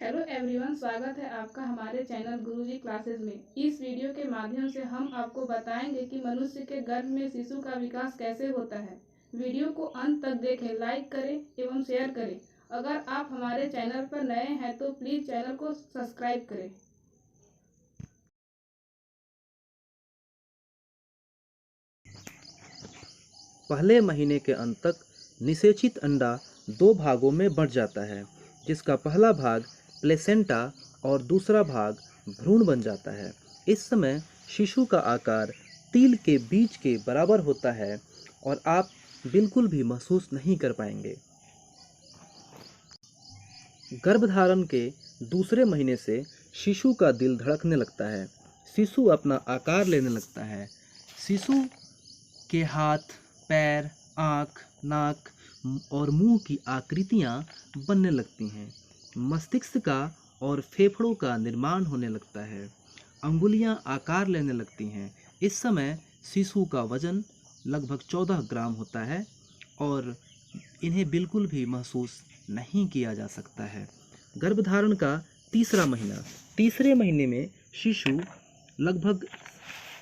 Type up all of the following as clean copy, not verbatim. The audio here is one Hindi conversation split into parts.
हेलो एवरीवन, स्वागत है आपका हमारे चैनल गुरुजी क्लासेस में। इस वीडियो के माध्यम से हम आपको बताएंगे कि मनुष्य के गर्भ में शिशु का विकास कैसे होता है। वीडियो को अंत तक देखें, लाइक करें एवं शेयर करें। अगर आप हमारे चैनल पर नए हैं तो प्लीज़ चैनल को सब्सक्राइब करें। पहले महीने के अंत तक निषेचित अंडा दो भागों में बढ़ जाता है, जिसका पहला भाग प्लेसेंटा और दूसरा भाग भ्रूण बन जाता है। इस समय शिशु का आकार तिल के बीज के बराबर होता है और आप बिल्कुल भी महसूस नहीं कर पाएंगे। गर्भधारण के दूसरे महीने से शिशु का दिल धड़कने लगता है। शिशु अपना आकार लेने लगता है। शिशु के हाथ, पैर, आँख, नाक और मुंह की आकृतियां बनने लगती हैं। मस्तिष्क का और फेफड़ों का निर्माण होने लगता है। अंगुलियां आकार लेने लगती हैं। इस समय शिशु का वजन लगभग 14 ग्राम होता है और इन्हें बिल्कुल भी महसूस नहीं किया जा सकता है। गर्भधारण का तीसरा महीना। तीसरे महीने में शिशु लगभग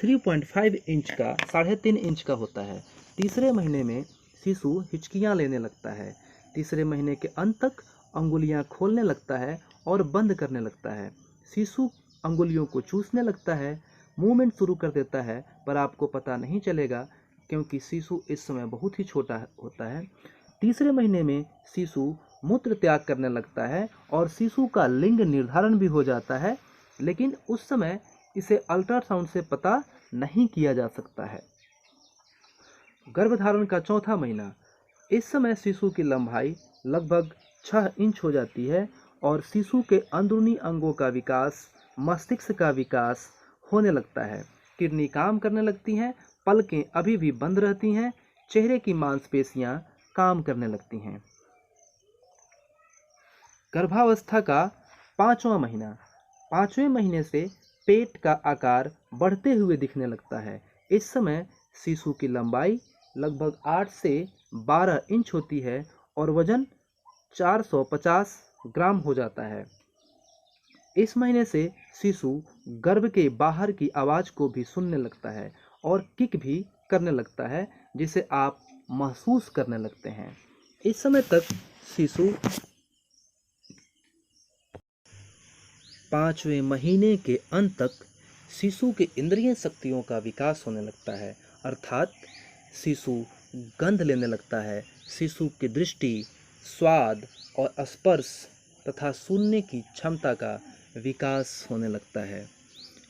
3.5 इंच का 3.5 इंच का होता है। तीसरे महीने में शिशु हिचकियां लेने लगता है। तीसरे महीने के अंत तक अंगुलियां खोलने लगता है और बंद करने लगता है। शिशु अंगुलियों को चूसने लगता है, मूवमेंट शुरू कर देता है, पर आपको पता नहीं चलेगा क्योंकि शिशु इस समय बहुत ही छोटा होता है। तीसरे महीने में शिशु मूत्र त्याग करने लगता है और शिशु का लिंग निर्धारण भी हो जाता है, लेकिन उस समय इसे अल्ट्रासाउंड से पता नहीं किया जा सकता है। गर्भधारण का चौथा महीना। इस समय शिशु की लंबाई लगभग 6 इंच हो जाती है और शिशु के अंदरूनी अंगों का विकास, मस्तिष्क का विकास होने लगता है। किडनी काम करने लगती हैं, पलकें अभी भी बंद रहती हैं, चेहरे की मांसपेशियां काम करने लगती हैं। गर्भावस्था का पांचवा महीना। पांचवें महीने से पेट का आकार बढ़ते हुए दिखने लगता है। इस समय शिशु की लंबाई लगभग 8 से 12 इंच होती है और वजन 450 ग्राम हो जाता है। इस महीने से शिशु गर्भ के बाहर की आवाज़ को भी सुनने लगता है और किक भी करने लगता है, जिसे आप महसूस करने लगते हैं। इस समय तक शिशु 5वें महीने के अंत तक शिशु के इंद्रिय शक्तियों का विकास होने लगता है, अर्थात शिशु गंध लेने लगता है। शिशु की दृष्टि, स्वाद और स्पर्श तथा सुनने की क्षमता का विकास होने लगता है।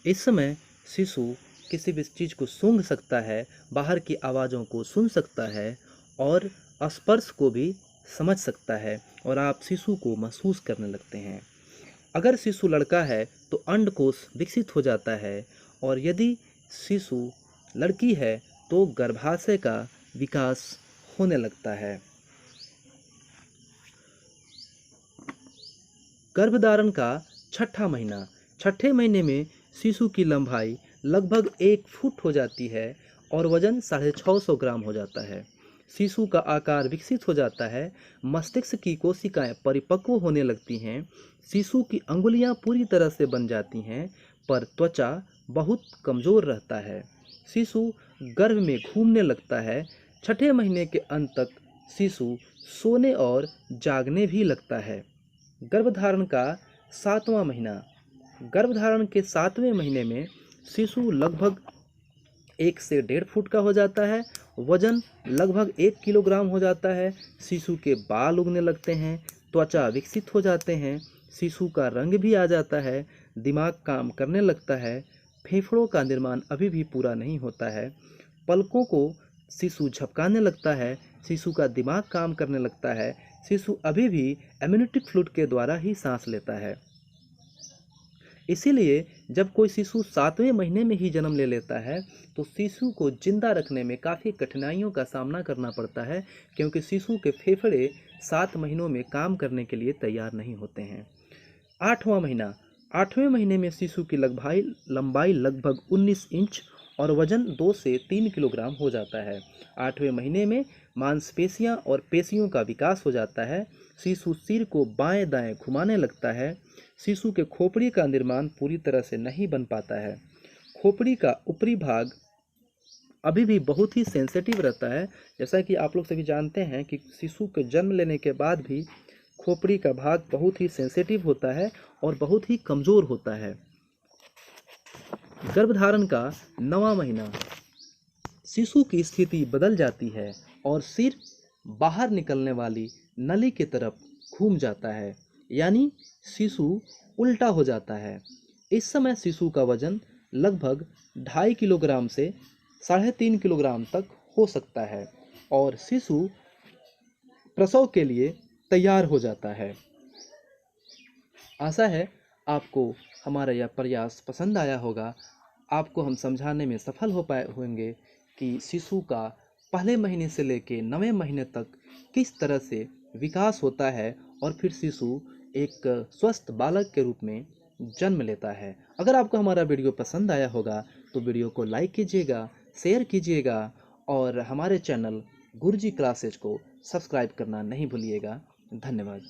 इस समय शिशु किसी भी चीज़ को सूंघ सकता है, बाहर की आवाज़ों को सुन सकता है और स्पर्श को भी समझ सकता है और आप शिशु को महसूस करने लगते हैं। अगर शिशु लड़का है तो अंडकोश विकसित हो जाता है और यदि शिशु लड़की है तो गर्भाशय का विकास होने लगता है। गर्भधारण का छठा महीना। छठे महीने में शिशु की लंबाई लगभग 1 फुट हो जाती है और वजन 650 ग्राम हो जाता है। शिशु का आकार विकसित हो जाता है, मस्तिष्क की कोशिकाएं परिपक्व होने लगती हैं, शिशु की अंगुलियां पूरी तरह से बन जाती हैं, पर त्वचा बहुत कमज़ोर रहता है। शिशु गर्भ में घूमने लगता है। छठे महीने के अंत तक शिशु सोने और जागने भी लगता है। गर्भधारण का 7वां महीना। गर्भधारण के 7वें महीने में शिशु लगभग 1 से 1.5 फुट का हो जाता है, वजन लगभग 1 किलोग्राम हो जाता है। शिशु के बाल उगने लगते हैं, त्वचा विकसित हो जाते हैं, शिशु का रंग भी आ जाता है, दिमाग काम करने लगता है, फेफड़ों का निर्माण अभी भी पूरा नहीं होता है, पलकों को शिशु झपकाने लगता है, शिशु का दिमाग काम करने लगता है, शिशु अभी भी एम्नियोटिक फ्लूइड के द्वारा ही सांस लेता है। इसीलिए जब कोई शिशु 7वें महीने में ही जन्म ले लेता है तो शिशु को जिंदा रखने में काफ़ी कठिनाइयों का सामना करना पड़ता है, क्योंकि शिशु के फेफड़े 7 महीनों में काम करने के लिए तैयार नहीं होते हैं। 8वां महीना। 8वें महीने में शिशु की लंबाई लगभग 19 इंच और वजन 2 से 3 किलोग्राम हो जाता है। 8वें महीने में मांसपेशियां और पेशियों का विकास हो जाता है। शिशु सिर को बाएं दाएं घुमाने लगता है। शिशु के खोपड़ी का निर्माण पूरी तरह से नहीं बन पाता है। खोपड़ी का ऊपरी भाग अभी भी बहुत ही सेंसिटिव रहता है। जैसा कि आप लोग सभी जानते हैं कि शिशु के जन्म लेने के बाद भी खोपड़ी का भाग बहुत ही सेंसिटिव होता है और बहुत ही कमज़ोर होता है। गर्भधारण का 9वां महीना, शिशु की स्थिति बदल जाती है और सिर बाहर निकलने वाली नली की तरफ घूम जाता है, यानी शिशु उल्टा हो जाता है। इस समय शिशु का वजन लगभग 2.5 किलोग्राम से 3.5 किलोग्राम तक हो सकता है और शिशु प्रसव के लिए तैयार हो जाता है। आशा है आपको हमारा यह प्रयास पसंद आया होगा। आपको हम समझाने में सफल हो पाए होंगे कि शिशु का पहले महीने से लेकर 9वें महीने तक किस तरह से विकास होता है और फिर शिशु एक स्वस्थ बालक के रूप में जन्म लेता है। अगर आपको हमारा वीडियो पसंद आया होगा तो वीडियो को लाइक कीजिएगा, शेयर कीजिएगा और हमारे चैनल गुरुजी क्लासेज को सब्सक्राइब करना नहीं भूलिएगा। धन्यवाद।